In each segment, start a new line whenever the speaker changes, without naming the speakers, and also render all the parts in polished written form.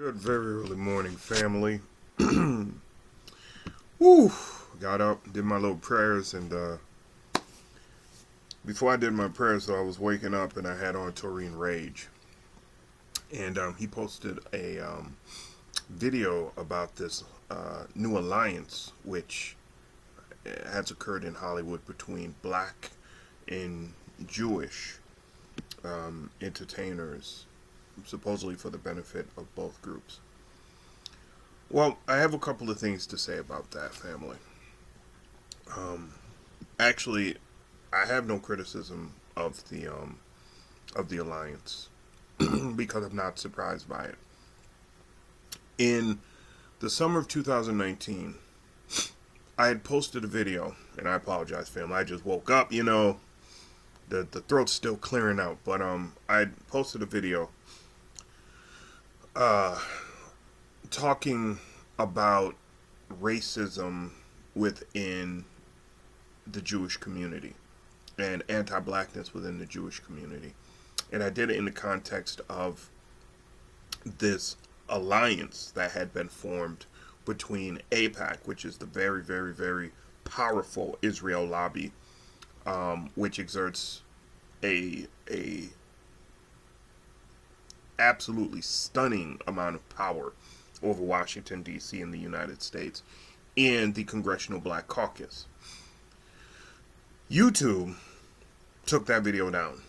Good, very early morning, family. Woo! Got up, did my little prayers, and before I did my prayers, though, I was waking up and I had on Taurine Rage. And he posted a video about this new alliance which has occurred in Hollywood between black and Jewish entertainers, supposedly for the benefit of both groups. Well, I have a couple of things to say about that, family. Actually, I have no criticism of the alliance because I'm not surprised by it. In the summer of 2019, I had posted a video, and I apologize, family. I just woke up, the throat's still clearing out, but I had posted a video talking about racism within the Jewish community and anti-blackness within the Jewish community. And I did it in the context of this alliance that had been formed between AIPAC, which is the very, very, very powerful Israel lobby, which exerts a absolutely stunning amount of power over Washington, D.C. in the United States, and the Congressional Black Caucus. YouTube took that video down.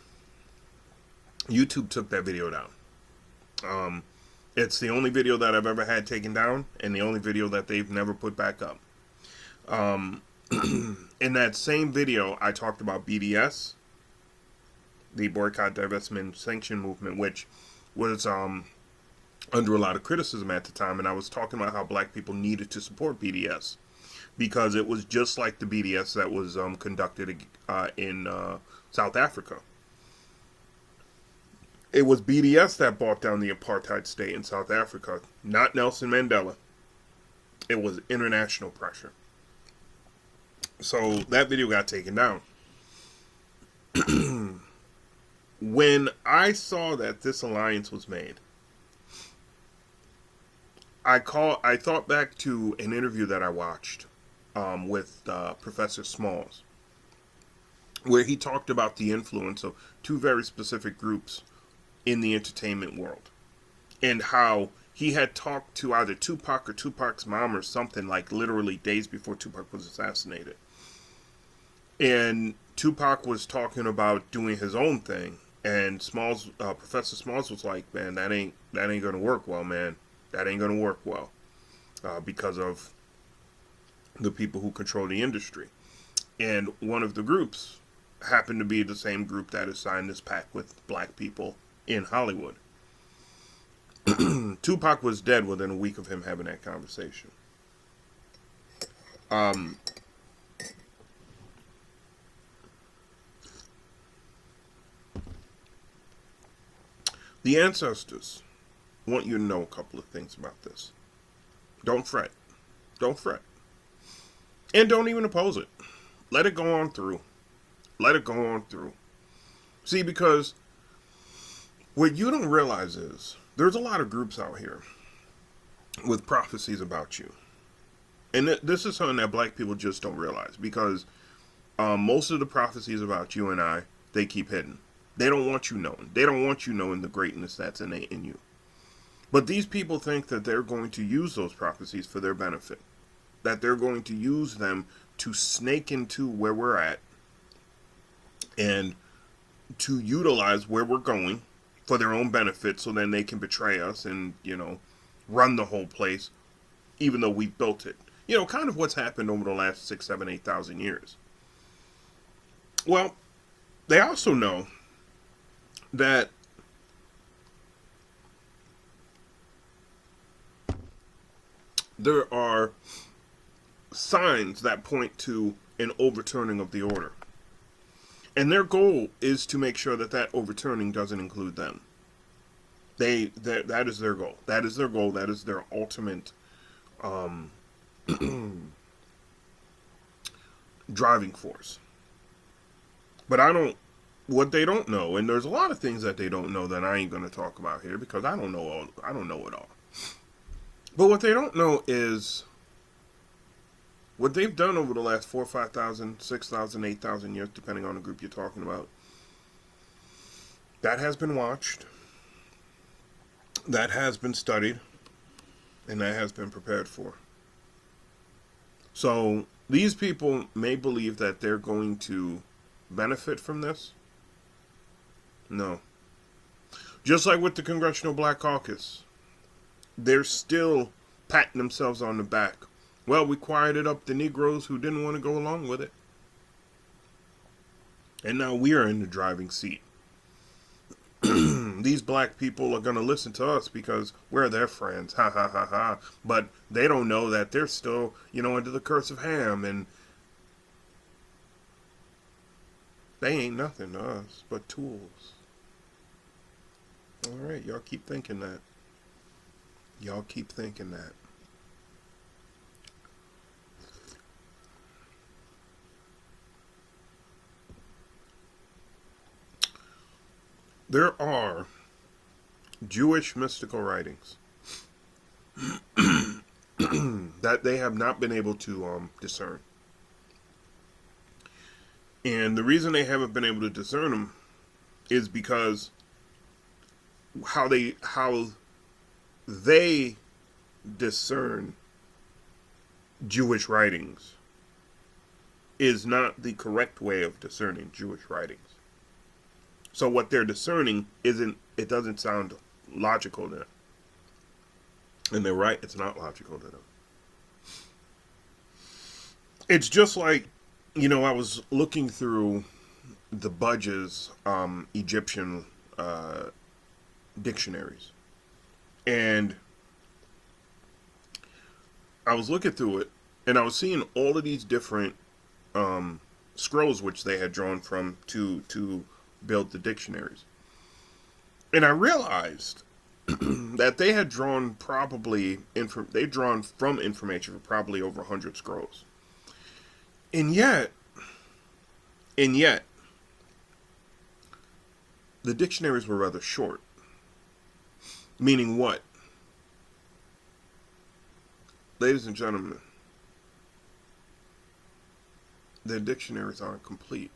It's the only video that I've ever had taken down, and the only video that they've never put back up. In that same video, I talked about BDS, the Boycott, Divestment, Sanction Movement, which was under a lot of criticism at the time, and I was talking about how black people needed to support BDS because it was just like the BDS that was conducted in South Africa. It was BDS that brought down the apartheid state in South Africa, not Nelson Mandela. It was international pressure. So that video got taken down. When I saw that this alliance was made, I thought back to an interview that I watched with Professor Smalls, where he talked about the influence of two very specific groups in the entertainment world, and how he had talked to either Tupac or Tupac's mom or something, like literally days before Tupac was assassinated. And Tupac was talking about doing his own thing, and Professor Smalls was like, "Man, that ain't gonna work well, man. That ain't gonna work well because of the people who control the industry." And one of the groups happened to be the same group that has signed this pact with black people in Hollywood. Tupac was dead within a week of him having that conversation. The ancestors want you to know a couple of things about this. Don't fret. Don't fret. And don't even oppose it. Let it go on through. Let it go on through. See, because what you don't realize is there's a lot of groups out here with prophecies about you. And this is something that black people just don't realize, because most of the prophecies about you and I, they keep hidden. They don't want you knowing. They don't want you knowing the greatness that's innate in you. But these people think that they're going to use those prophecies for their benefit. That they're going to use them to snake into where we're at and to utilize where we're going for their own benefit, so then they can betray us and, run the whole place, even though we've built it. Kind of what's happened over the last 6, 7, 8,000 years. Well, they also know that there are signs that point to an overturning of the order. And their goal is to make sure that overturning doesn't include them. That is their goal. That is their goal. That is their ultimate driving force. But I don't what they don't know, and there's a lot of things that they don't know that I ain't going to talk about here because I don't know it all. But what they don't know is what they've done over the last 4,000, 5,000, 6,000, 8,000 years, depending on the group you're talking about. That has been watched, that has been studied, and that has been prepared for. So these people may believe that they're going to benefit from this. No. Just like with the Congressional Black Caucus, they're still patting themselves on the back. Well, we quieted up the Negroes who didn't want to go along with it. And now we are in the driving seat. These black people are going to listen to us because we're their friends. Ha ha ha ha. But they don't know that they're still, under the curse of Ham. And they ain't nothing to us but tools. All right, y'all keep thinking that. Y'all keep thinking that. There are Jewish mystical writings that they have not been able to discern. And the reason they haven't been able to discern them is because how they discern Jewish writings is not the correct way of discerning Jewish writings. So what they're discerning doesn't sound logical to them. And they're right, it's not logical to them. It's just like, I was looking through the Budge's Egyptian dictionaries. And I was looking through it, and I was seeing all of these different scrolls which they had drawn from to build the dictionaries. And I realized that they had drawn from information for probably over 100 scrolls. And yet, the dictionaries were rather short. Meaning what? Ladies and gentlemen, the dictionaries aren't complete.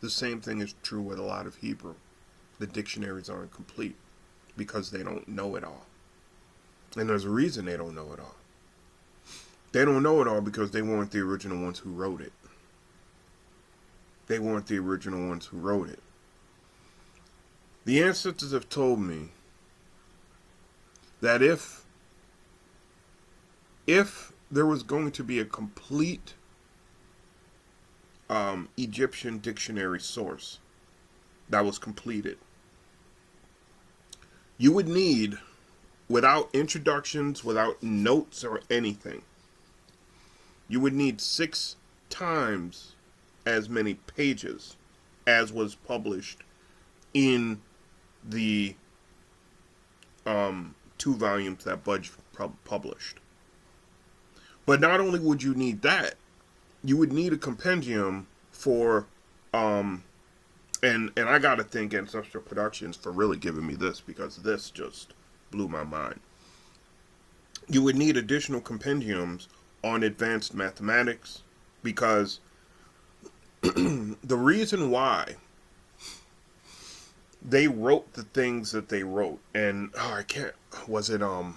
The same thing is true with a lot of Hebrew. The dictionaries aren't complete because they don't know it all. And there's a reason they don't know it all. They don't know it all because they weren't the original ones who wrote it. They weren't the original ones who wrote it. The ancestors have told me that if there was going to be a complete Egyptian dictionary source that was completed, you would need, without introductions, without notes or anything, you would need 6 times as many pages as was published in the 2 volumes that Budge published. But not only would you need that, you would need a compendium for, and I gotta thank Ancestral Productions for really giving me this, because this just blew my mind. You would need additional compendiums on advanced mathematics, because the reason why they wrote the things that they wrote, and was it Asa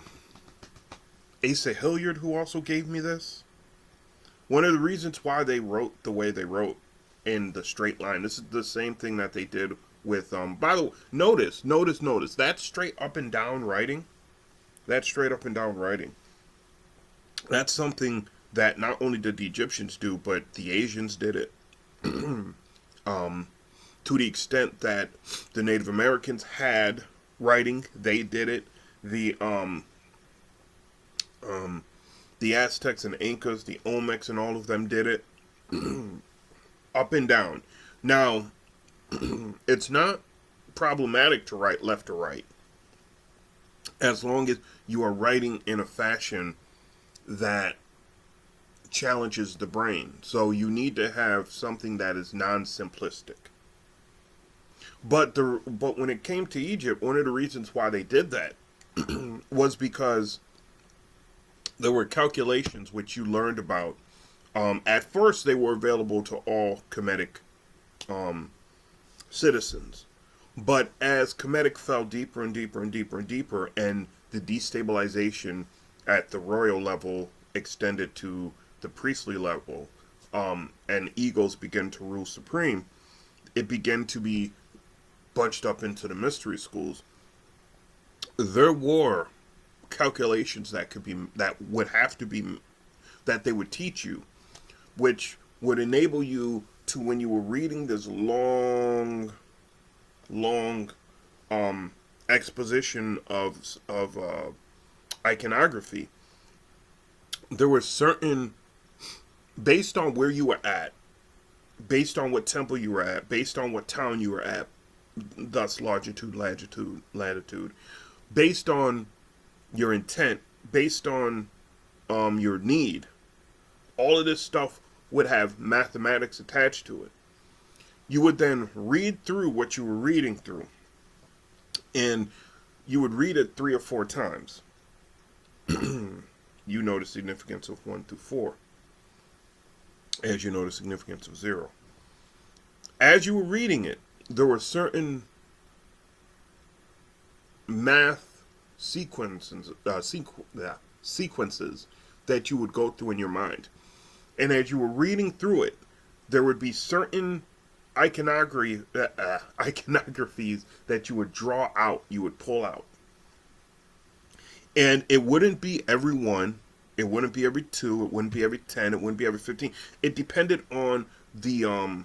Hilliard who also gave me this? One of the reasons why they wrote the way they wrote in the straight line, this is the same thing that they did with, by the way, notice, that's straight up and down writing. That's something that not only did the Egyptians do, but the Asians did it. To the extent that the Native Americans had writing, they did it. The Aztecs and Incas, the Olmecs and all of them did it. Up and down. Now, it's not problematic to write left or right, as long as you are writing in a fashion that challenges the brain. So you need to have something that is non-simplistic. But when it came to Egypt, one of the reasons why they did that was because there were calculations which you learned about. At first, they were available to all Kemetic um, citizens, but as Kemetic fell deeper and deeper and deeper and deeper, and the destabilization at the royal level extended to the priestly level, and egos began to rule supreme, it began to be bunched up into the mystery schools. There were calculations that would have to be that they would teach you, which would enable you to, when you were reading this long exposition of iconography, there were certain, based on where you were at, based on what temple you were at, based on what town you were at, thus longitude, latitude, based on your intent, based on your need, all of this stuff would have mathematics attached to it. You would then read through what you were reading through, and you would read it 3 or 4 times. You know the significance of 1 through 4, as you know the significance of 0. As you were reading it, there were certain math sequences that you would go through in your mind. And as you were reading through it, there would be certain iconographies that you would draw out, you would pull out. And it wouldn't be every 1, it wouldn't be every 2, it wouldn't be every 10, it wouldn't be every 15. It depended on the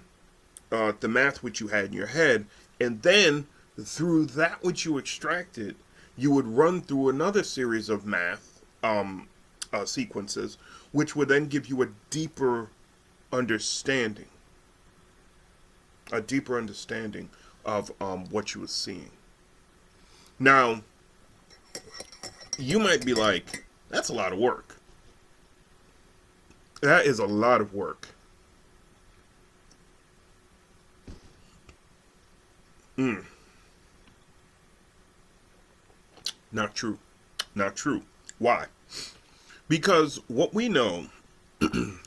math which you had in your head. And then through that which you extracted, you would run through another series of math sequences, which would then give you a deeper understanding of what you were seeing. Now, you might be like, that's a lot of work. That is a lot of work. Not true. Not true. Why? Because what we know, and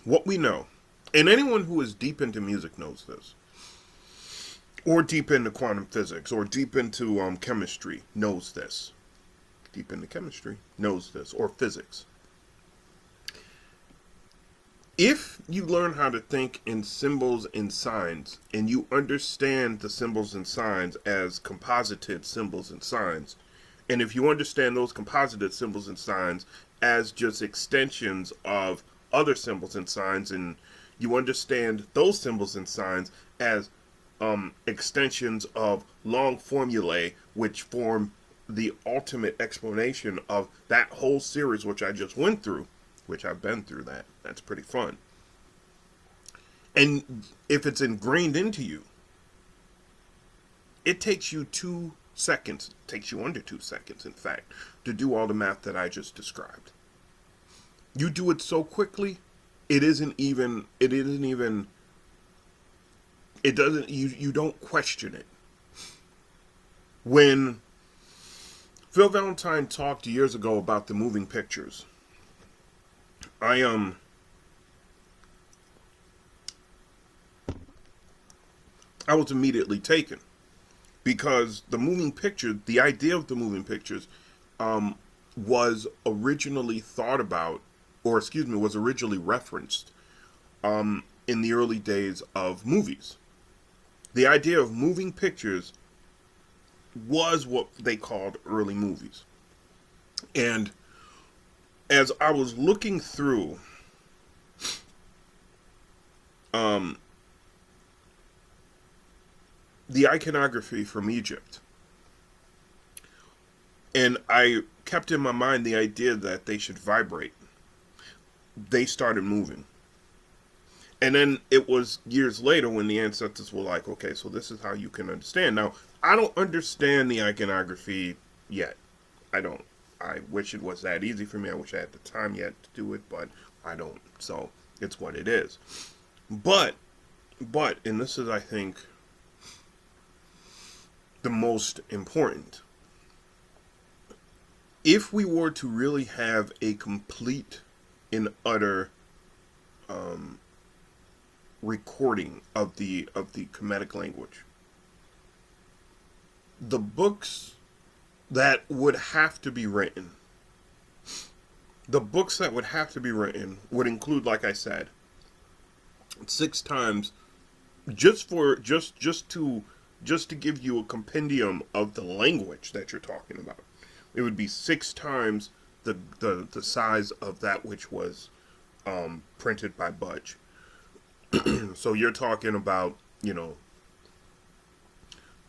anyone who is deep into music knows this, or deep into quantum physics, or deep into chemistry knows this. Deep into chemistry knows this, or physics. If you learn how to think in symbols and signs, and you understand the symbols and signs as composited symbols and signs, and if you understand those composited symbols and signs as just extensions of other symbols and signs, and you understand those symbols and signs as extensions of long formulae which form the ultimate explanation of that whole series which I just went through, which I've been through that. That's pretty fun. And if it's ingrained into you, it takes you 2 seconds, it takes you under 2 seconds, in fact, to do all the math that I just described. You do it so quickly, you don't question it. When Phil Valentine talked years ago about the moving pictures, I was immediately taken, because the idea of the moving pictures was originally thought about, was originally referenced in the early days of movies. The idea of moving pictures was what they called early movies. And as I was looking through the iconography from Egypt, and I kept in my mind the idea that they should vibrate, they started moving. And then it was years later when the ancestors were like, okay, so this is how you can understand. Now, I don't understand the iconography yet. I don't. I wish it was that easy for me. I wish I had the time yet to do it, but I don't. So it's what it is. But, and this is, I think, the most important. If we were to really have a complete and utter recording of the Kemetic language, the books that would have to be written, would include, like I said, 6 times, just to give you a compendium of the language that you're talking about. It would be 6 times the size of that which was printed by Budge. So you're talking about,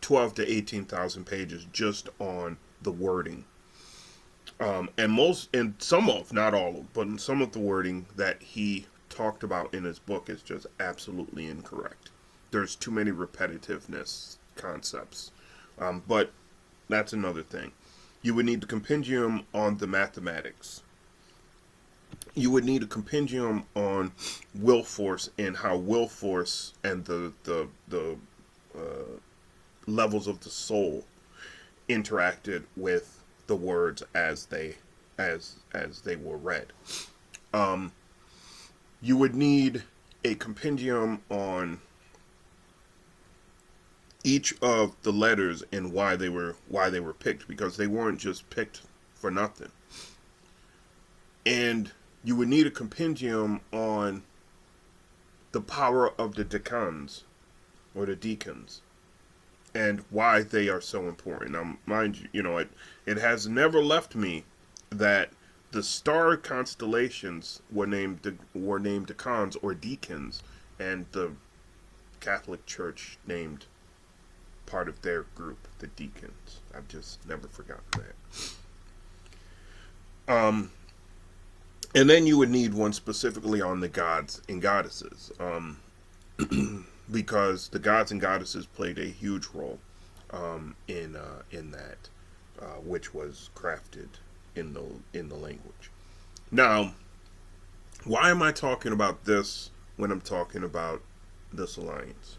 12 to 18,000 pages just on the wording. And some of, not all of, but some of the wording that he talked about in his book is just absolutely incorrect. There's too many repetitiveness concepts. But that's another thing. You would need the compendium on the mathematics. You would need a compendium on will force and how will force and the levels of the soul interacted with the words as they were read. You would need a compendium on each of the letters and why they were picked, because they weren't just picked for nothing. And you would need a compendium on the power of the decans or the deacons and why they are so important. Now, mind you, it has never left me that the star constellations were named decans or deacons, and the Catholic Church named part of their group the deacons. I've just never forgotten that. And then you would need one specifically on the gods and goddesses, because the gods and goddesses played a huge role in that, which was crafted in the language. Now, why am I talking about this when I'm talking about this alliance?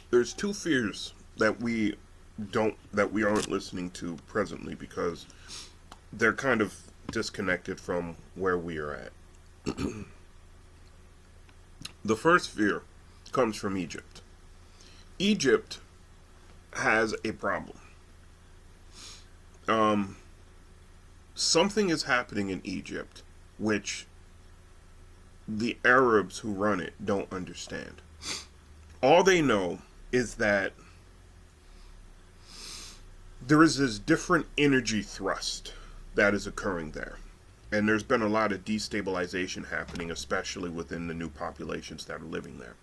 There's 2 fears that we aren't listening to presently, because they're kind of disconnected from where we are at. The first fear comes from Egypt. Egypt has a problem. Something is happening in Egypt which the Arabs who run it don't understand. All they know is that there is this different energy thrust that is occurring there. And there's been a lot of destabilization happening, especially within the new populations that are living there.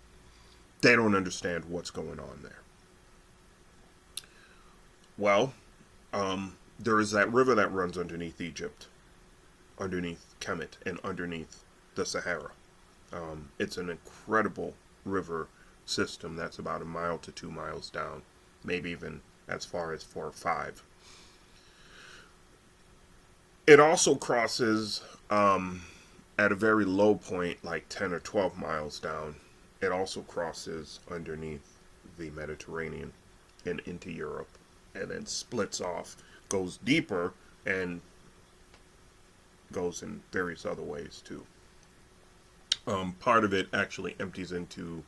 They don't understand what's going on there. Well, there is that river that runs underneath Egypt, underneath Khem-Mut, and underneath the Sahara. It's an incredible river system that's about 1 mile to 2 miles down, maybe even as far as 4 or 5. It also crosses at a very low point, like 10 or 12 miles down. It also crosses underneath the Mediterranean and into Europe, and then splits off, goes deeper, and goes in various other ways too. Part of it actually empties into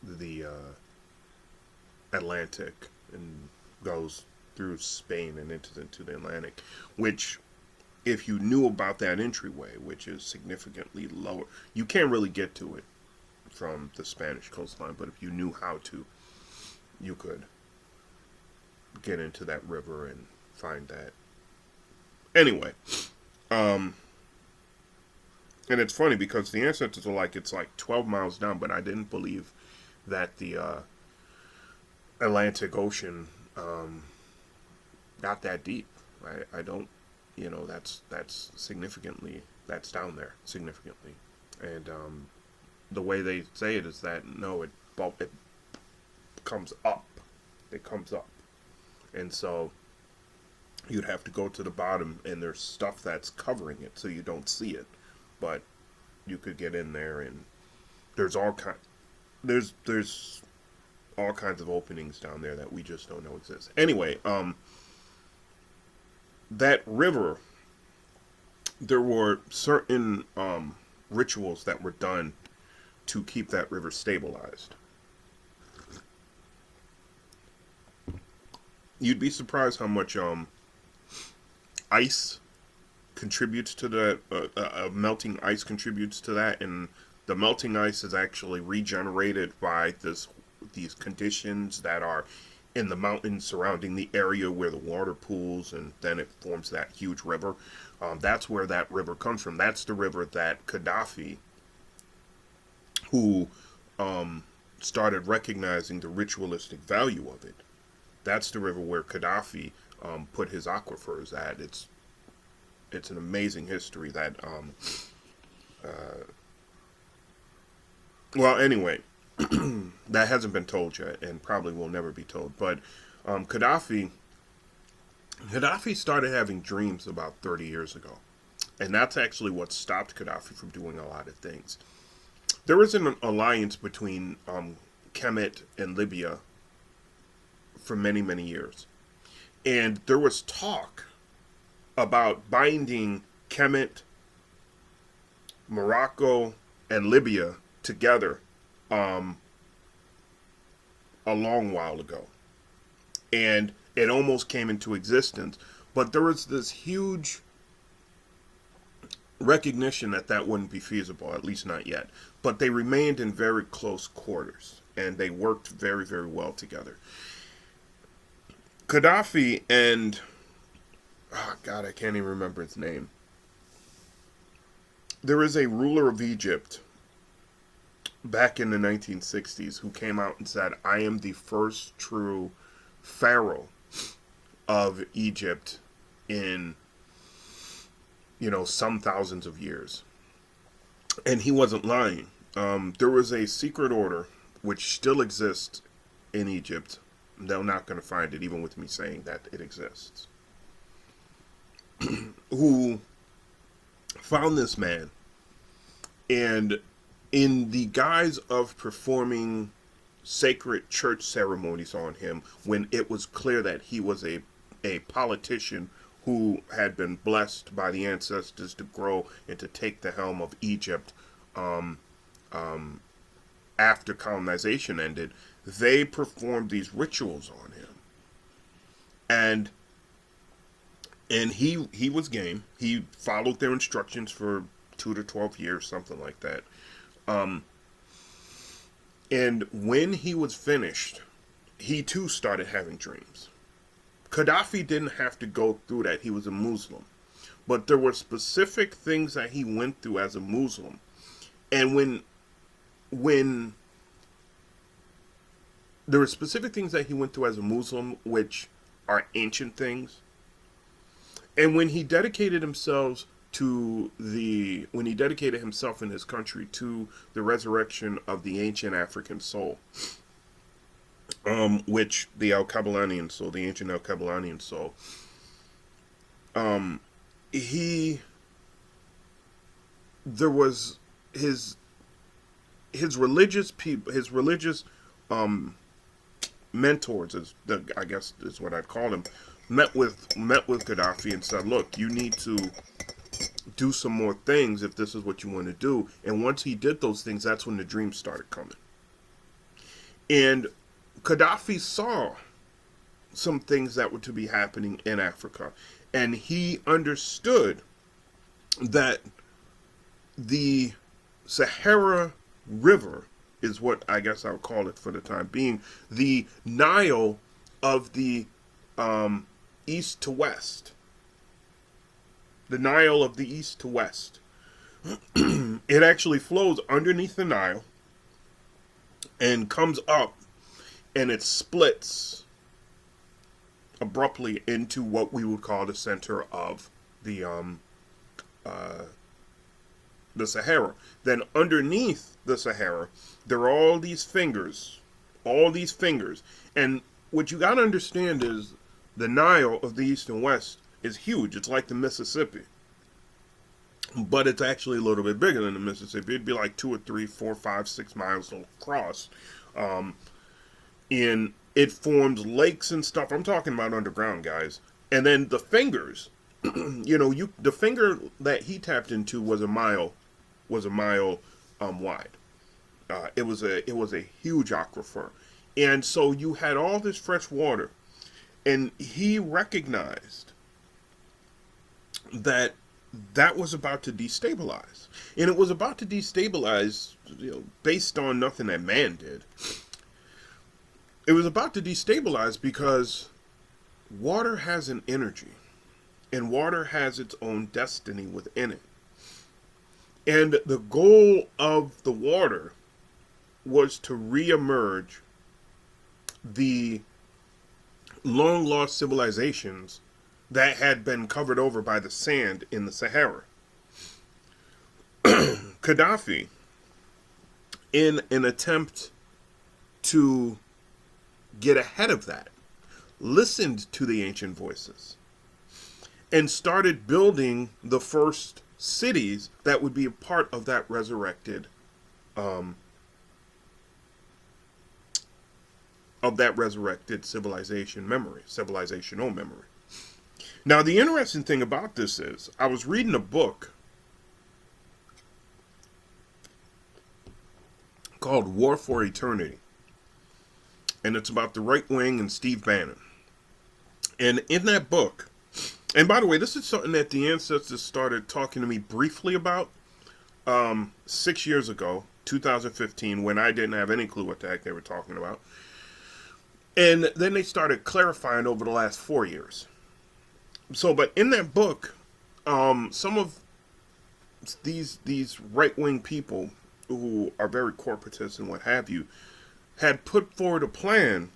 the Atlantic and goes through Spain and into the Atlantic, which, if you knew about that entryway, which is significantly lower, you can't really get to it from the Spanish coastline, but if you knew how to, you could get into that river and find that. Anyway, and it's funny because the ancestors are like, it's like 12 miles down, but I didn't believe that the Atlantic Ocean got that deep. I don't, that's significantly, that's down there significantly. And the way they say it is that, no, it comes up. It comes up. And so you'd have to go to the bottom, and there's stuff that's covering it so you don't see it. But you could get in there, and there's all there's all kinds of openings down there that we just don't know exist. Anyway, that river, there were certain rituals that were done to keep that river stabilized. You'd be surprised how much ice contributes to that. Melting ice contributes to that, and the melting ice is actually regenerated by these conditions that are in the mountains surrounding the area where the water pools, and then it forms that huge river. That's where that river comes from. That's the river that Gaddafi, who started recognizing the ritualistic value of it, that's the river where Gaddafi put his aquifers at. It's an amazing history that well, anyway, that hasn't been told yet, and probably will never be told. But Gaddafi started having dreams about 30 years ago, and that's actually what stopped Gaddafi from doing a lot of things. There was an alliance between Khem-Mut-Tet and Libya for many, many years, and there was talk about binding Khem-Mut-Tet, Morocco, and Libya together a long while ago, and it almost came into existence, but there was this huge recognition that wouldn't be feasible, at least not yet. But they remained in very close quarters, and they worked very, very well together. Gaddafi and oh God, I can't even remember his name. There is a ruler of Egypt back in the 1960s who came out and said, I am the first true pharaoh of Egypt in, some thousands of years. And he wasn't lying. There was a secret order which still exists in Egypt. They're not going to find it, even with me saying that it exists. Who found this man, and in the guise of performing sacred church ceremonies on him, when it was clear that he was a politician who had been blessed by the ancestors to grow and to take the helm of Egypt after colonization ended, they performed these rituals on him. And he was game. He followed their instructions for 2 to 12 years, something like that. And when he was finished, he too started having dreams. Gaddafi didn't have to go through that. He was a Muslim. But there were specific things that he went through as a Muslim. And when there were specific things that he went through as a Muslim, which are ancient things. And when he dedicated himself when he dedicated himself in his country to the resurrection of the ancient African soul, which the Al-Kabalanian soul, the ancient Al-Kabalanian soul, there was his religious people, his religious mentors, I guess is what I'd call them, met with Gaddafi and said, look, you need to do some more things if this is what you want to do. And once he did those things, that's when the dreams started coming. And Gaddafi saw some things that were to be happening in Africa. And he understood that the Sahara River is what I guess I'll call it for the time being, the Nile of the east to west. The Nile of the east to west. It actually flows underneath the Nile and comes up, and it splits abruptly into what we would call the center of the Sahara. Then underneath the Sahara, there are all these fingers. And what you got to understand is the Nile of the east and west is huge. It's like the Mississippi. but it's actually a little bit bigger than the Mississippi. It'd be like 2 or 3, 4, 5, 6 miles across. Um, and it forms lakes and stuff. I'm talking about underground, guys. And then the fingers, the finger that he tapped into was a mile wide. It was a huge aquifer, and so you had all this fresh water, and he recognized that that was about to destabilize, and it was about to destabilize, based on nothing that man did. It was about to destabilize because water has an energy, and water has its own destiny within it. And the goal of the water was to reemerge the long lost civilizations that had been covered over by the sand in the Sahara. Gaddafi, in an attempt to get ahead of that, listened to the ancient voices and started building the first cities that would be a part of that resurrected civilizational memory. Now, the interesting thing about this is, I was reading a book called War for Eternity, and it's about the right wing and Steve Bannon. And in that book, and by the way, this is something that the ancestors started talking to me briefly about 6 years ago, 2015, when I didn't have any clue what the heck they were talking about. And then they started clarifying over the last 4 years. So, but in that book, some of these right-wing people who are very corporatist and what have you, had put forward a plan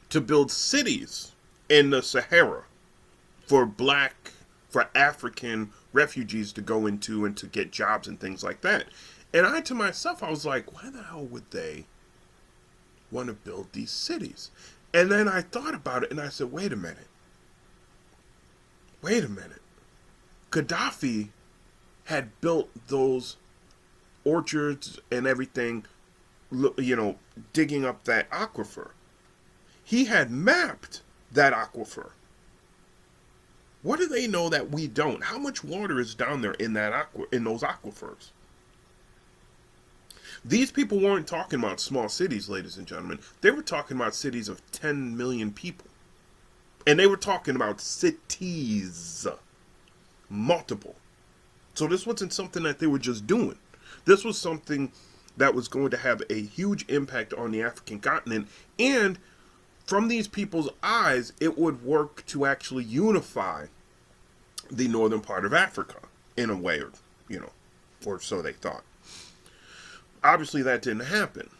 to build cities in the Sahara for African refugees to go into and to get jobs and things like that. And I, to myself, I was like, why the hell would they want to build these cities? And then I thought about it and I said, wait a minute. Gaddafi had built those orchards and everything, digging up that aquifer. He had mapped that aquifer. What do they know that we don't? How much water is down there in those aquifers? These people weren't talking about small cities, ladies and gentlemen. They were talking about cities of 10 million people. And they were talking about cities. Multiple. So this wasn't something that they were just doing. This was something that was going to have a huge impact on the African continent. And from these people's eyes, it would work to actually unify the northern part of Africa in a way, or so they thought. Obviously, that didn't happen.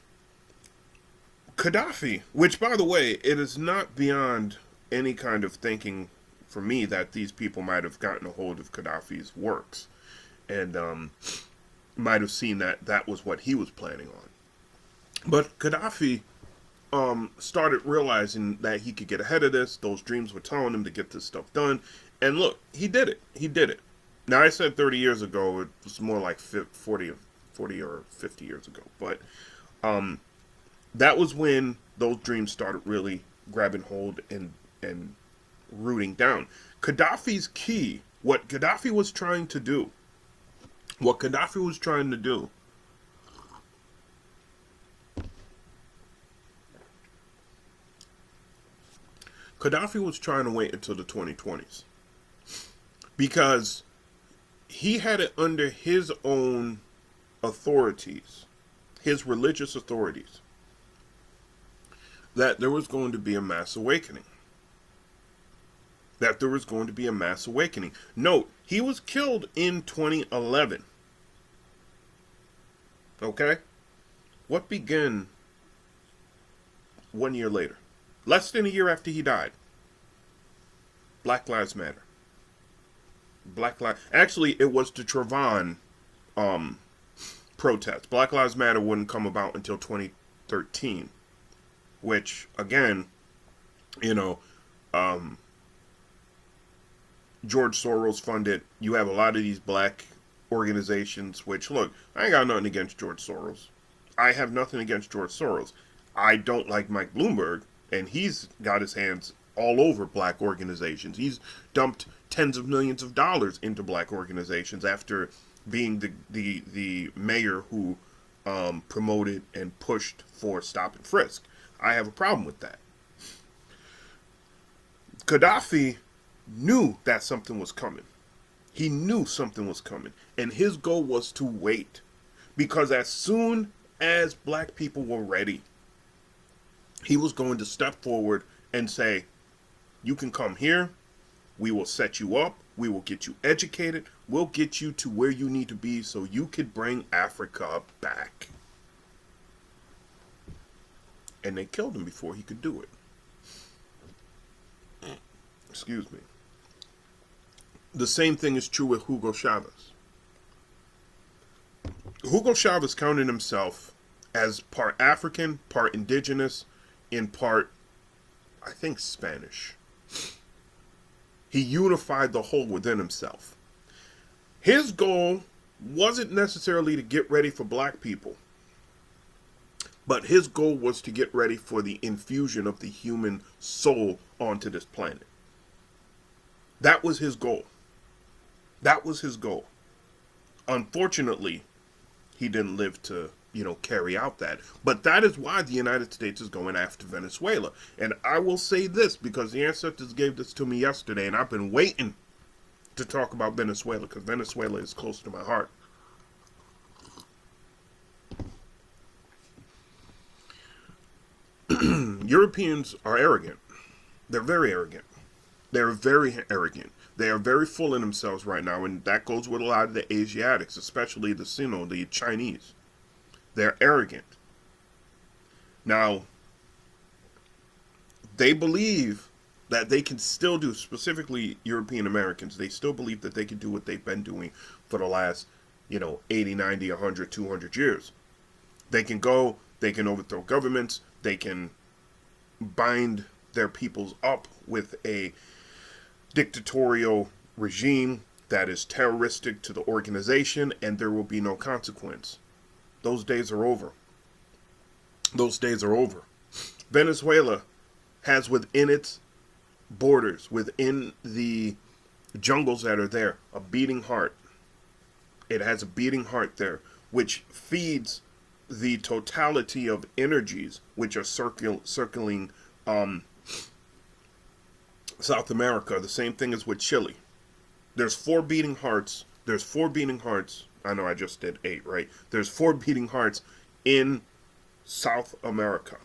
Gaddafi, which, by the way, it is not beyond any kind of thinking for me that these people might have gotten a hold of Gaddafi's works and might have seen that was what he was planning on. But Gaddafi started realizing that he could get ahead of this. Those dreams were telling him to get this stuff done. And look, he did it. Now, I said 30 years ago. It was more like 40 or 50 years ago. But that was when those dreams started really grabbing hold and rooting down. Gaddafi's key, what Gaddafi was trying to do, Gaddafi was trying to wait until the 2020s. Because he had it under his own authorities, his religious authorities, that there was going to be a mass awakening. Note, he was killed in 2011. Okay? What began 1 year later? Less than a year after he died. Black Lives Matter. Actually, it was the Trayvon protest. Black Lives Matter wouldn't come about until 2013. Which, again, George Soros funded. You have a lot of these black organizations, which, look, I ain't got nothing against George Soros. I have nothing against George Soros. I don't like Mike Bloomberg, and he's got his hands all over black organizations. He's dumped tens of millions of dollars into black organizations after being the mayor who promoted and pushed for stop and frisk. I have a problem with that. Gaddafi knew that something was coming. He knew something was coming. And his goal was to wait. Because as soon as black people were ready, he was going to step forward and say, you can come here. We will set you up. We will get you educated. We'll get you to where you need to be so you could bring Africa back. And they killed him before he could do it. Excuse me. The same thing is true with Hugo Chavez. Hugo Chavez counted himself as part African, part indigenous, in part, I think, Spanish. He unified the whole within himself. His goal wasn't necessarily to get ready for black people, but his goal was to get ready for the infusion of the human soul onto this planet. That was his goal. That was his goal. Unfortunately, he didn't live to, carry out that. But that is why the United States is going after Venezuela. And I will say this, because the ancestors gave this to me yesterday, and I've been waiting to talk about Venezuela, because Venezuela is close to my heart. Europeans are arrogant. They're very arrogant. They're very arrogant. They are very full of themselves right now, and that goes with a lot of the Asiatics, especially the Chinese. They're arrogant. Now, they believe that they can still do, specifically European Americans, they still believe that they can do what they've been doing for the last, 80, 90, 100, 200 years. They can go, they can overthrow governments, they can bind their peoples up with a dictatorial regime that is terroristic to the organization, and there will be no consequence. Those days are over. Those days are over. Venezuela has within its borders, within the jungles that are there, a beating heart. It has a beating heart there, which feeds the totality of energies which are circling South America. The same thing as with Chile. There's 4 beating hearts. There's 4 beating hearts. I know I just did 8, right? There's 4 beating hearts in South America,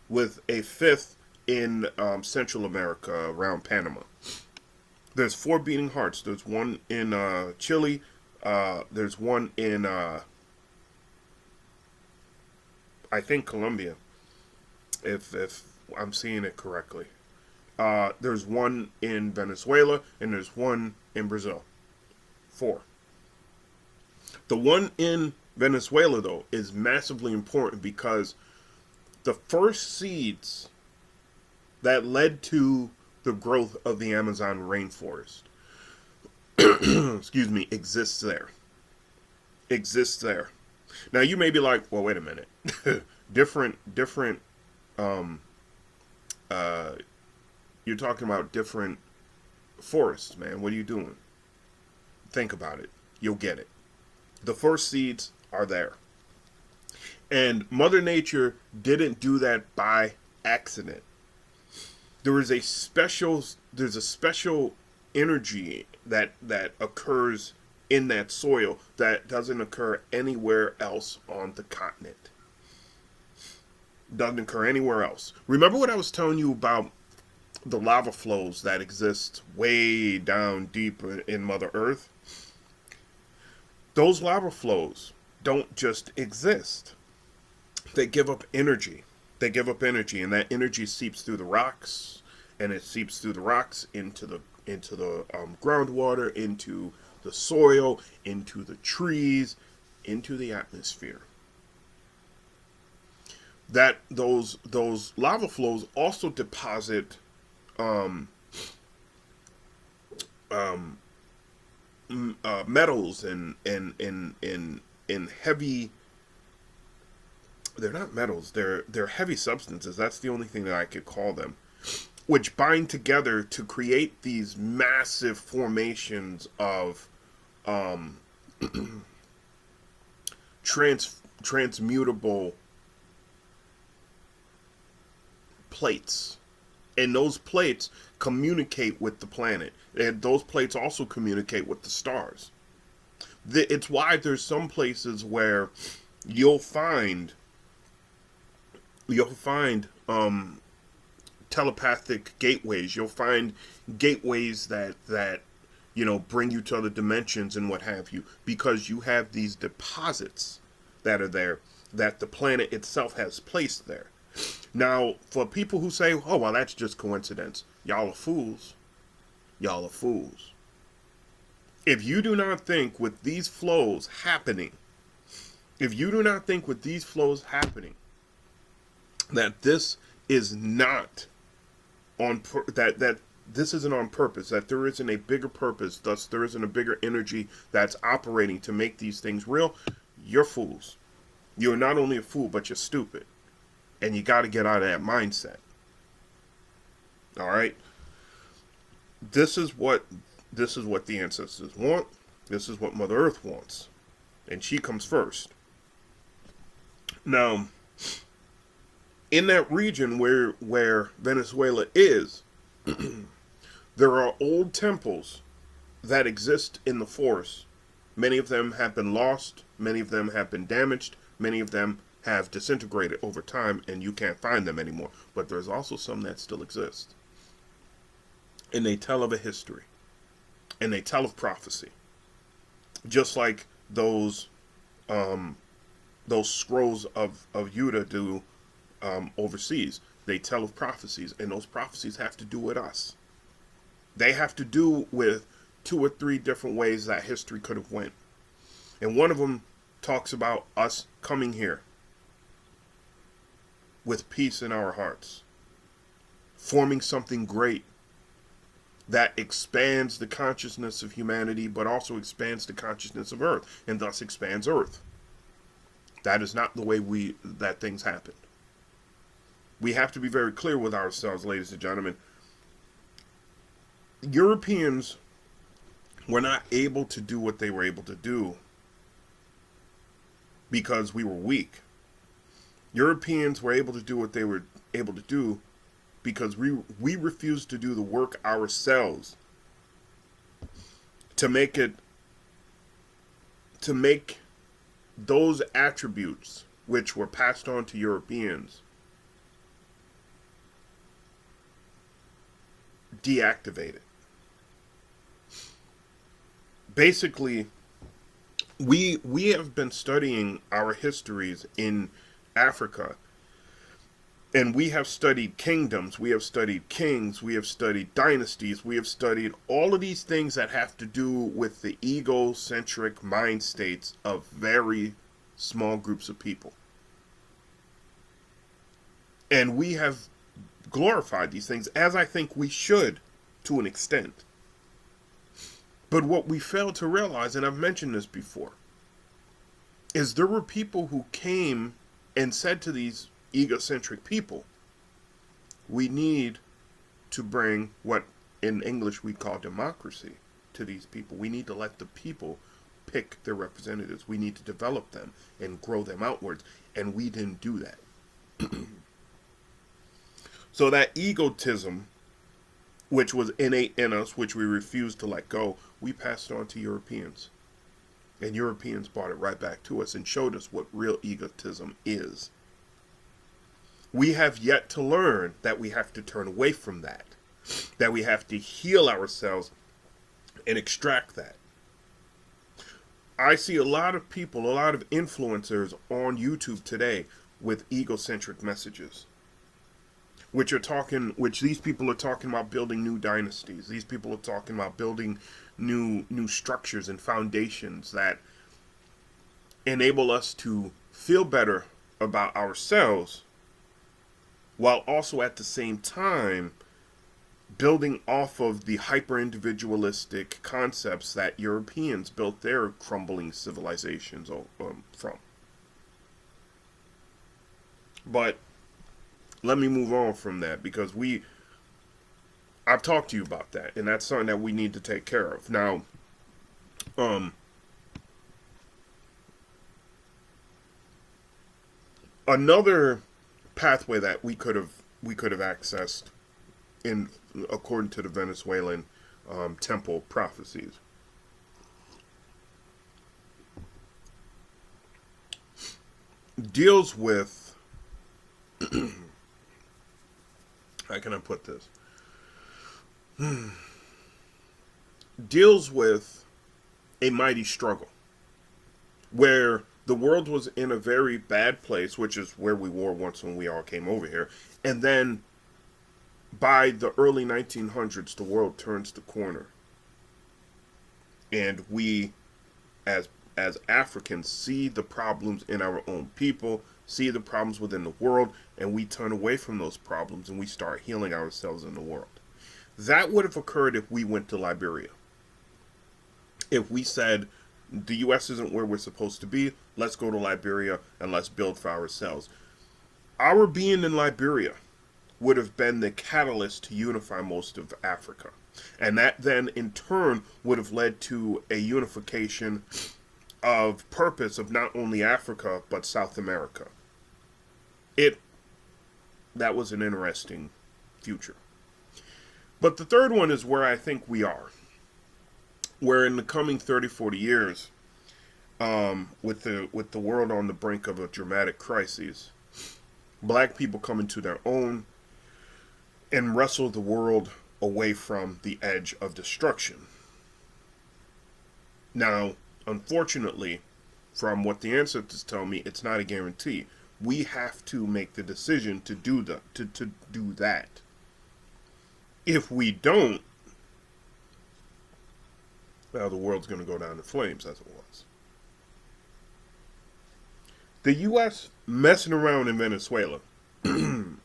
with a 5th in Central America around Panama. There's 4 beating hearts. There's one in Chile. There's one in, I think, Colombia, if I'm seeing it correctly. There's one in Venezuela, and there's one in Brazil. 4. The one in Venezuela, though, is massively important because the first seeds that led to the growth of the Amazon rainforest, excuse me, exists there. Exists there. Now, you may be like, well, wait a minute. different, you're talking about different forests, man. What are you doing? Think about it. You'll get it. The first seeds are there. And Mother Nature didn't do that by accident. There's a special energy that occurs in that soil that doesn't occur anywhere else on the continent. Doesn't occur anywhere else. Remember what I was telling you about the lava flows that exist way down deep in Mother Earth? Those lava flows don't just exist. They give up energy. They give up energy, and that energy seeps through the rocks, and it seeps through the rocks into the groundwater, into the soil, into the trees, into the atmosphere. That those lava flows also deposit um, metals and heavy. They're not metals. They're heavy substances. That's the only thing that I could call them, which bind together to create these massive formations of um, transmutable plates. And those plates communicate with the planet. And those plates also communicate with the stars. It's why there's some places where you'll find telepathic gateways. You'll find gateways that bring you to other dimensions and what have you, because you have these deposits that are there that the planet itself has placed there. Now, for people who say, "Oh, well, that's just coincidence," y'all are fools. Y'all are fools. If you do not think with these flows happening, that this is not that this isn't on purpose, that there isn't a bigger purpose, thus there isn't a bigger energy that's operating to make these things real, you're fools. You're not only a fool, but you're stupid. And you got to get out of that mindset. All right? This is what the ancestors want. This is what Mother Earth wants. And she comes first. Now, in that region where Venezuela is, there are old temples that exist in the forest. Many of them have been lost. Many of them have been damaged. Many of them have disintegrated over time, and you can't find them anymore. But there's also some that still exist. And they tell of a history. And they tell of prophecy. Just like those scrolls of Yuds do overseas. They tell of prophecies, and those prophecies have to do with us. They have to do with 2 or 3 different ways that history could have went. And one of them talks about us coming here with peace in our hearts, forming something great that expands the consciousness of humanity, but also expands the consciousness of Earth, and thus expands Earth. That is not the way that things happen. We have to be very clear with ourselves, ladies and gentlemen. Europeans were not able to do what they were able to do because we were weak. Europeans were able to do what they were able to do because we refused to do the work ourselves to make those attributes which were passed on to Europeans deactivated. Basically, we have been studying our histories in Africa, and we have studied kingdoms, we have studied kings, we have studied dynasties, we have studied all of these things that have to do with the egocentric mind states of very small groups of people. And we have glorified these things, as I think we should to an extent. But what we fail to realize, and I've mentioned this before, is there were people who came and said to these egocentric people, we need to bring what in English we call democracy to these people. We need to let the people pick their representatives. We need to develop them and grow them outwards. And we didn't do that. So that egotism, which was innate in us, which we refused to let go, we passed on to Europeans. And Europeans brought it right back to us and showed us what real egotism is. We have yet to learn that we have to turn away from that we have to heal ourselves and extract that. I see a lot of people, a lot of influencers on YouTube today with egocentric messages, which these people are talking about building new dynasties. These people are talking about building new structures and foundations that enable us to feel better about ourselves, while also at the same time building off of the hyper-individualistic concepts that Europeans built their crumbling civilizations from. But let me move on from that, because I've talked to you about that, and that's something that we need to take care of. Now, another pathway that we could have accessed, in according to the Venezuelan temple prophecies, deals with how can I put this? Deals with a mighty struggle where the world was in a very bad place, which is where we were once when we all came over here. And then by the early 1900s, the world turns the corner. And we, as Africans, see the problems in our own people, see the problems within the world, and we turn away from those problems and we start healing ourselves in the world. That would have occurred if we went to Liberia. If we said, the U.S. isn't where we're supposed to be, let's go to Liberia and let's build for ourselves. Our being in Liberia would have been the catalyst to unify most of Africa. And that then, in turn, would have led to a unification of purpose of not only Africa, but South America. That was an interesting future. But the third one is where I think we are. Where in the coming 30, 40 years, with the world on the brink of a dramatic crisis, black people come into their own and wrestle the world away from the edge of destruction. Now, unfortunately, from what the ancestors tell me, it's not a guarantee. We have to make the decision to do that. If we don't, well, the world's going to go down in flames as it was. The U.S. messing around in Venezuela,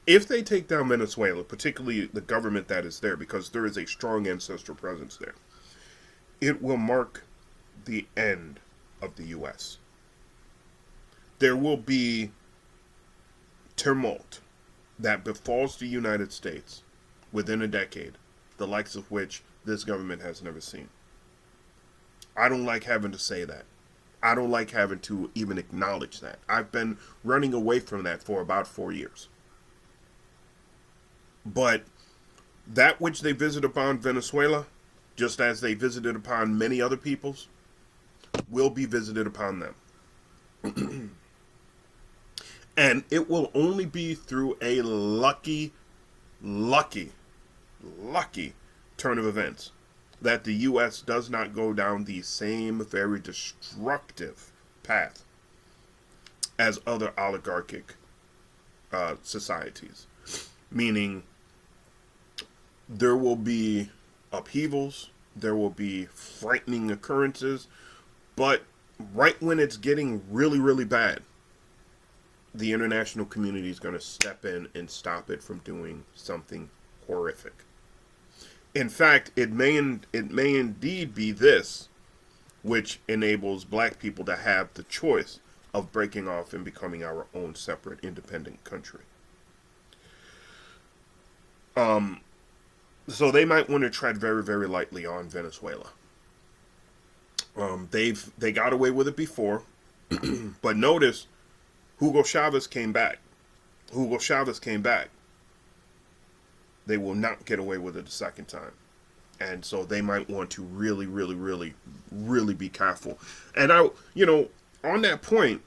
if they take down Venezuela, particularly the government that is there, because there is a strong ancestral presence there, it will mark the end of the U.S. There will be tumult that befalls the United States within a decade, the likes of which this government has never seen. I don't like having to say that. I don't like having to even acknowledge that. I've been running away from that for about 4 years. But that which they visit upon Venezuela, just as they visited upon many other peoples, will be visited upon them. And it will only be through a lucky turn of events that the U.S. does not go down the same very destructive path as other oligarchic societies. Meaning, there will be upheavals, there will be frightening occurrences, but right when it's getting really, really bad, the international community is going to step in and stop it from doing something horrific. In fact, it may indeed be this which enables black people to have the choice of breaking off and becoming our own separate independent country. So they might want to tread very, very lightly on Venezuela. They got away with it before, but notice Hugo Chavez came back. They will not get away with it a second time. And so they might want to really, really, really, really be careful. And on that point,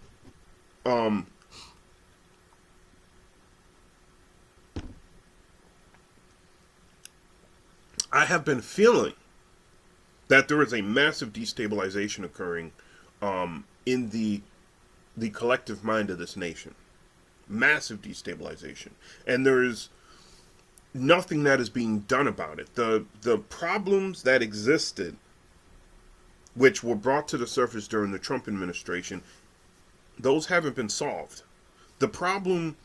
I have been feeling that there is a massive destabilization occurring in the collective mind of this nation. Massive destabilization. And there's nothing that is being done about it. The problems that existed, which were brought to the surface during the Trump administration, those haven't been solved. The problem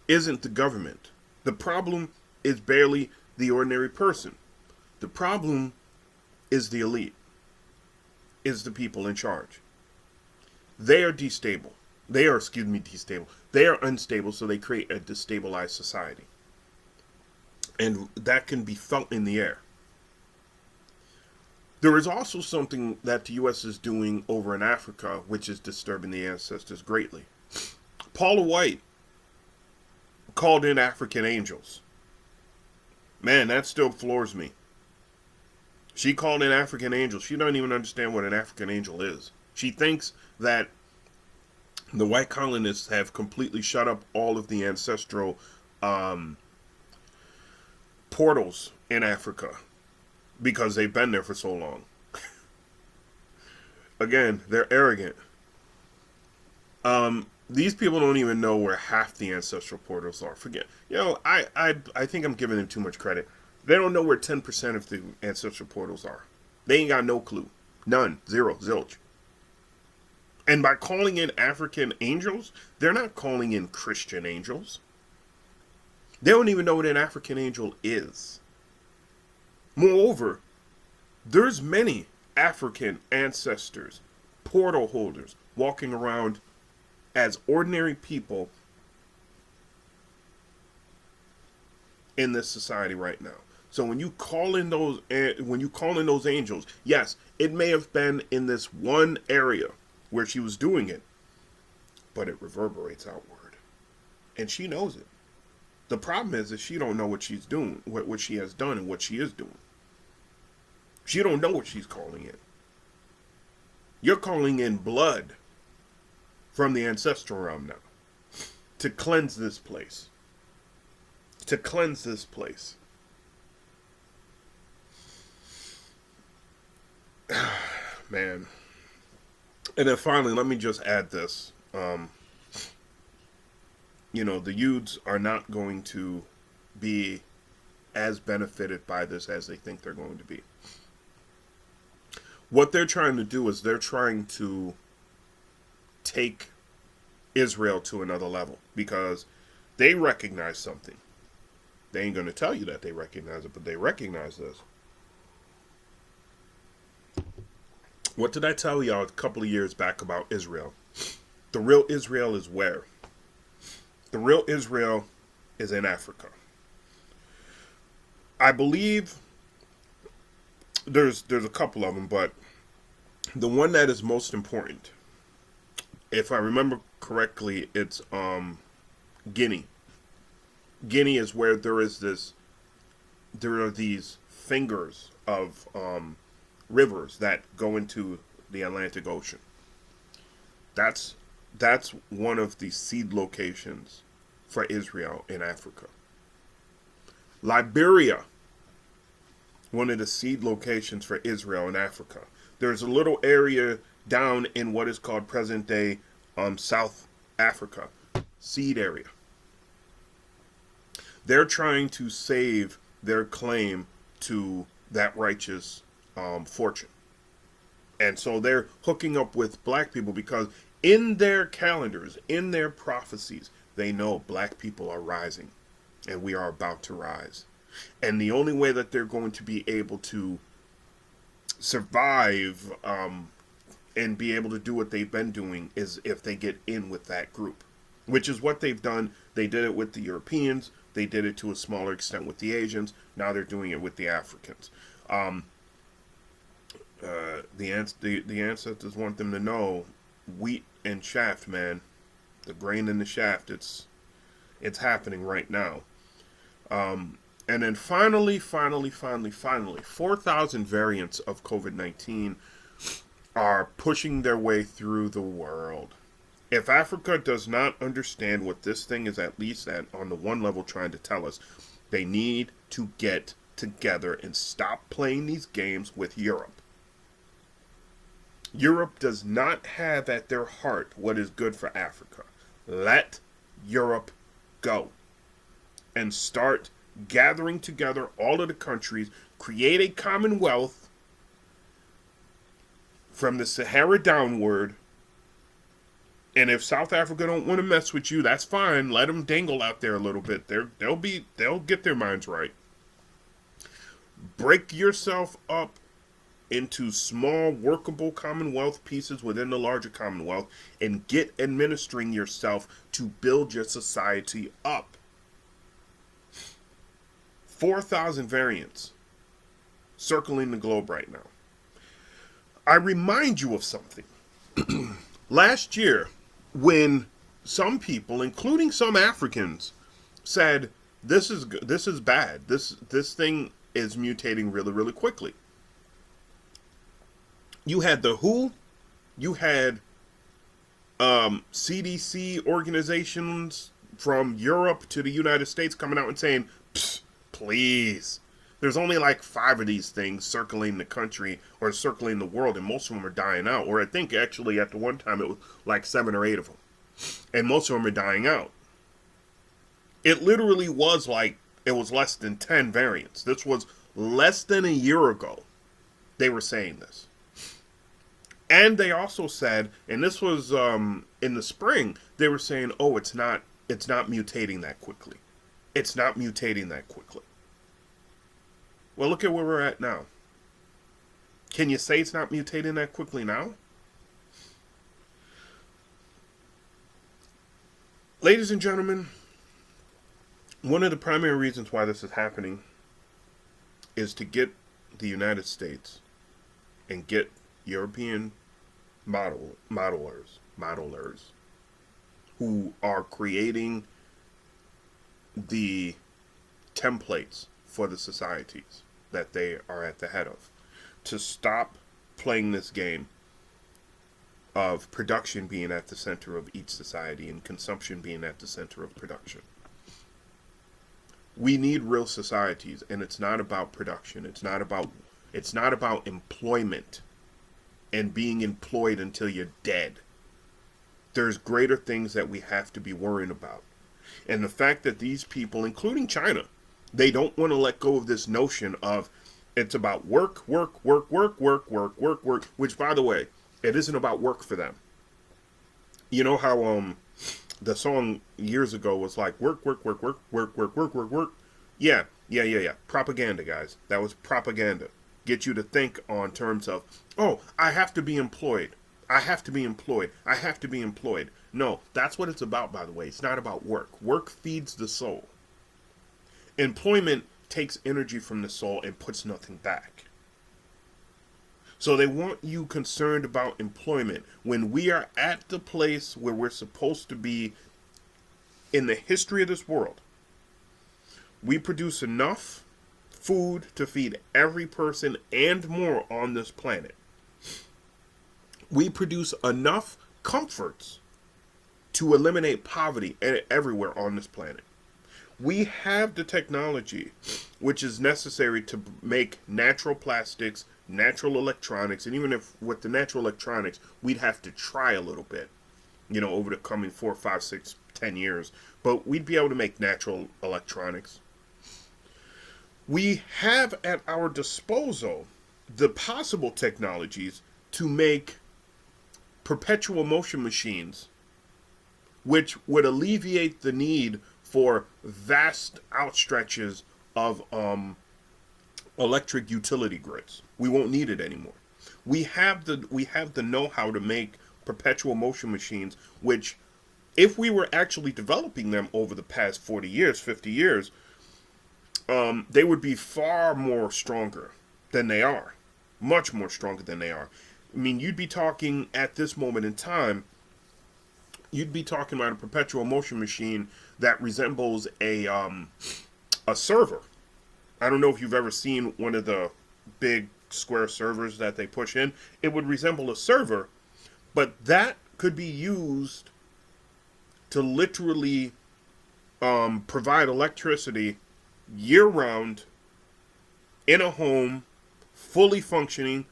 isn't the government. The problem is barely the ordinary person. The problem is the elite, is the people in charge. They are destable. Destable. They are unstable, so they create a destabilized society. And that can be felt in the air. There is also something that the U.S. is doing over in Africa, which is disturbing the ancestors greatly. Paula White called in African angels. Man, that still floors me. She called in African angels. She doesn't even understand what an African angel is. She thinks that the white colonists have completely shut up all of the ancestral portals in Africa because they've been there for so long. Again, they're arrogant. These people don't even know where half the ancestral portals are. Forget. I think I'm giving them too much credit. They don't know where 10% of the ancestral portals are. They ain't got no clue. None. Zero. Zilch. And by calling in African angels, they're not calling in Christian angels. They don't even know what an African angel is. Moreover, there's many African ancestors, portal holders, walking around as ordinary people in this society right now. So when you call in those angels, yes, it may have been in this one area where she was doing it, but it reverberates outward, and she knows it. The problem is that she don't know what she's doing, what she has done, and what she is doing. She don't know what she's calling in. You're calling in blood from the ancestral realm now to cleanse this place. To cleanse this place. Man. And then finally, let me just add this. The Yuds are not going to be as benefited by this as they think they're going to be. What they're trying to do is they're trying to take Israel to another level because they recognize something. They ain't going to tell you that they recognize it, but they recognize this. What did I tell y'all a couple of years back about Israel? The real Israel is where? The real Israel is in Africa. I believe there's a couple of them, but the one that is most important, if I remember correctly, it's Guinea. Guinea is where there are these fingers of rivers that go into the Atlantic Ocean. That's one of the seed locations for Israel in Africa. Liberia, one of the seed locations for Israel in Africa. There's a little area down in what is called present day South Africa, seed area. They're trying to save their claim to that righteous fortune. And so they're hooking up with black people because in their calendars, in their prophecies, they know black people are rising and we are about to rise. And the only way that they're going to be able to survive and be able to do what they've been doing is if they get in with that group, which is what they've done. They did it with the Europeans. They did it to a smaller extent with the Asians. Now they're doing it with the Africans. The ancestors want them to know wheat and shaft, man. The grain in the shaft, it's happening right now. And then finally, 4,000 variants of COVID-19 are pushing their way through the world. If Africa does not understand what this thing is, at least on the one level trying to tell us, they need to get together and stop playing these games with Europe. Europe does not have at their heart what is good for Africa. Let Europe go and start gathering together all of the countries, create a commonwealth from the Sahara downward. And if South Africa don't want to mess with you, that's fine. Let them dangle out there a little bit. They'll get their minds right. Break yourself up into small, workable Commonwealth pieces within the larger Commonwealth and get administering yourself to build your society up. 4,000 variants circling the globe right now. I remind you of something. Last year, when some people, including some Africans, said this is bad. This thing is mutating really, really quickly. You had the WHO, you had CDC organizations from Europe to the United States coming out and saying, please, there's only like 5 of these things circling the country or circling the world, and most of them are dying out. Or I think actually at the one time it was like 7 or 8 of them, and most of them are dying out. It literally was like, it was less than 10 variants. This was less than a year ago they were saying this. And they also said, and this was in the spring, they were saying, oh, it's not mutating that quickly. It's not mutating that quickly. Well, look at where we're at now. Can you say it's not mutating that quickly now? Ladies and gentlemen, one of the primary reasons why this is happening is to get the United States and get European modelers who are creating the templates for the societies that they are at the head of, to stop playing this game of production being at the center of each society and consumption being at the center of production. We need real societies, and it's not about production. It's not about employment and being employed until you're dead. There's greater things that we have to be worrying about. And the fact that these people, including China, they don't want to let go of this notion of it's about work, which, by the way, it isn't about work for them. You know how the song years ago was like work. Yeah. Propaganda, guys. That was propaganda. Get you to think on terms of, oh, I have to be employed. No, that's what it's about, by the way. It's not about work. Work feeds the soul. Employment takes energy from the soul and puts nothing back. So they want you concerned about employment when we are at the place where we're supposed to be in the history of this world. We produce enough food to feed every person and more on this planet. We produce enough comforts to eliminate poverty everywhere on this planet. We have the technology which is necessary to make natural plastics, natural electronics, and even if with the natural electronics, we'd have to try a little bit, over the coming 4, 5, 6, 10 years, but we'd be able to make natural electronics. We have at our disposal the possible technologies to make perpetual motion machines, which would alleviate the need for vast outstretches of electric utility grids. We won't need it anymore. We have the know-how to make perpetual motion machines, which, if we were actually developing them over the past 40 years, 50 years, they would be far more stronger than they are. Much more stronger than they are. I mean, you'd be talking at this moment in time, you'd be talking about a perpetual motion machine that resembles a server. I don't know if you've ever seen one of the big square servers that they push in. It would resemble a server, but that could be used to literally provide electricity year-round in a home, fully functioning.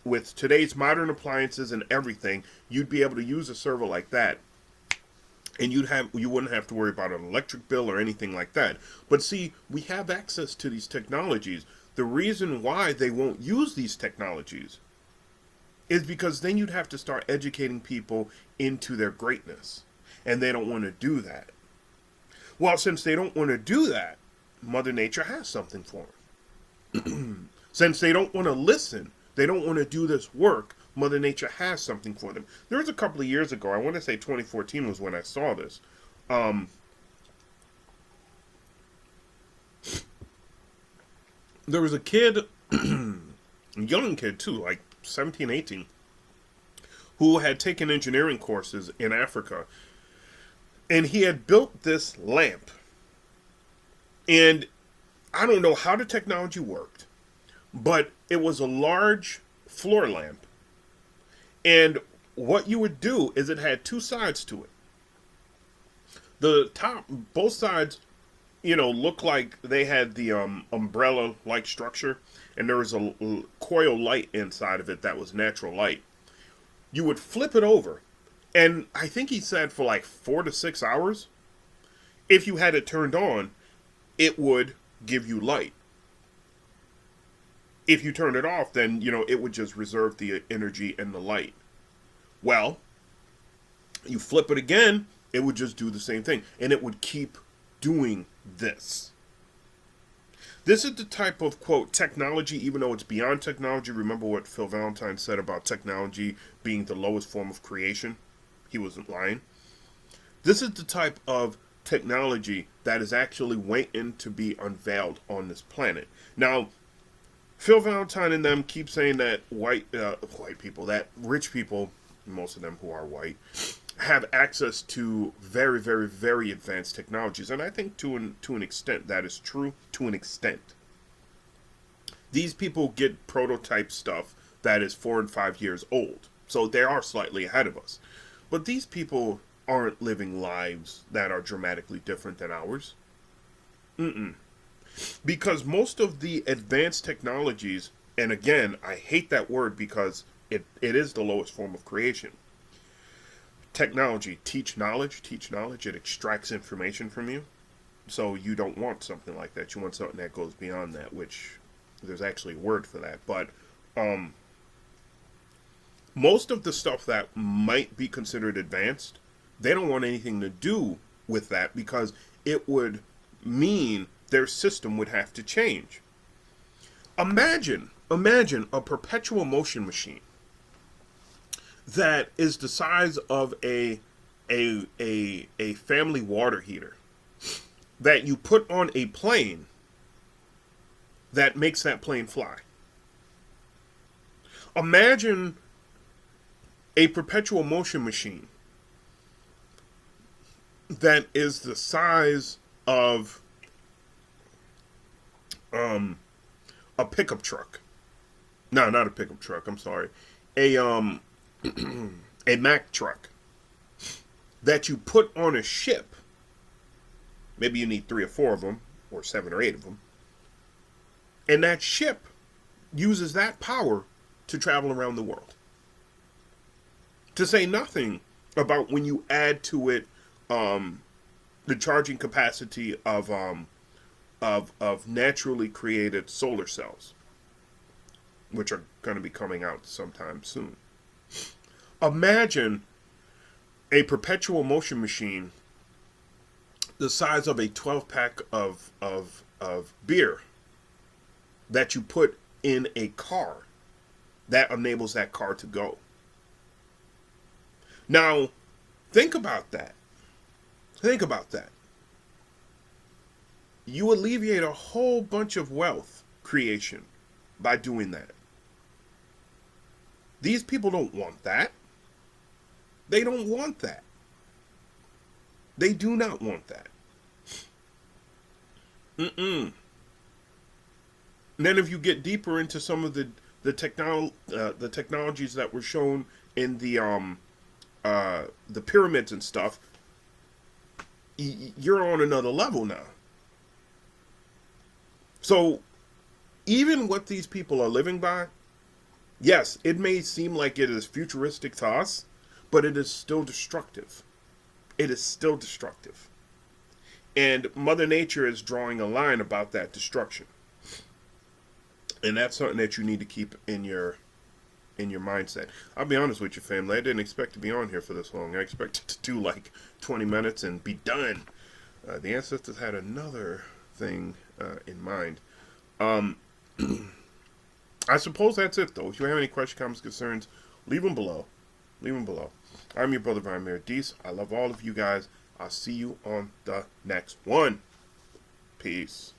With today's modern appliances and everything, you'd be able to use a server like that, and you wouldn't have to worry about an electric bill or anything like that. But see, we have access to these technologies. The reason why they won't use these technologies is because then you'd have to start educating people into their greatness, and they don't want to do that. Well, since they don't want to do that, Mother Nature has something for them. Since they don't want to listen, they don't want to do this work, Mother Nature has something for them. There was a couple of years ago, I want to say 2014 was when I saw this. There was a kid, young kid too, like 17, 18, who had taken engineering courses in Africa. And he had built this lamp. And I don't know how the technology worked, but it was a large floor lamp. And what you would do is it had two sides to it. The top, both sides, looked like they had the umbrella-like structure, and there was a coil light inside of it that was natural light. You would flip it over, and I think he said for like 4 to 6 hours, if you had it turned on, it would give you light. If you turned it off, then, it would just reserve the energy and the light. Well, you flip it again, it would just do the same thing. And it would keep doing this. This is the type of, quote, technology, even though it's beyond technology. Remember what Phil Valentine said about technology being the lowest form of creation? He wasn't lying. This is the type of technology that is actually waiting to be unveiled on this planet. Now, Phil Valentine and them keep saying that white people, that rich people, most of them who are white, have access to very, very, very advanced technologies. And I think to an extent that is true, to an extent. These people get prototype stuff that is 4 and 5 years old. So they are slightly ahead of us. But these people aren't living lives that are dramatically different than ours. Because most of the advanced technologies, and again, I hate that word because it is the lowest form of creation. Technology, teach knowledge, it extracts information from you. So you don't want something like that. You want something that goes beyond that, which there's actually a word for that. But most of the stuff that might be considered advanced, they don't want anything to do with that because it would mean their system would have to change. Imagine a perpetual motion machine that is the size of a family water heater that you put on a plane that makes that plane fly. Imagine a perpetual motion machine that is the size of a pickup truck. No, not a pickup truck. I'm sorry. A Mack truck that you put on a ship. Maybe you need 3 or 4 of them, or 7 or 8 of them. And that ship uses that power to travel around the world. To say nothing about when you add to it the charging capacity of naturally created solar cells, which are going to be coming out sometime soon. Imagine a perpetual motion machine the size of a 12-pack of beer that you put in a car that enables that car to go. Now, think about that. Think about that. You alleviate a whole bunch of wealth creation by doing that. These people don't want that. They don't want that. They do not want that. And then if you get deeper into some of the technologies that were shown in the pyramids and stuff, you're on another level now. So even what these people are living by, yes, it may seem like it is futuristic to us, but it is still destructive. It is still destructive. And Mother Nature is drawing a line about that destruction. And that's something that you need to keep in your mindset. I'll be honest with you, family. I didn't expect to be on here for this long. I expected to do like 20 minutes and be done. The ancestors had another thing in mind. I suppose that's it, though. If you have any questions, comments, concerns, leave them below. Leave them below. I'm your brother, Radi. I love all of you guys. I'll see you on the next one. Peace.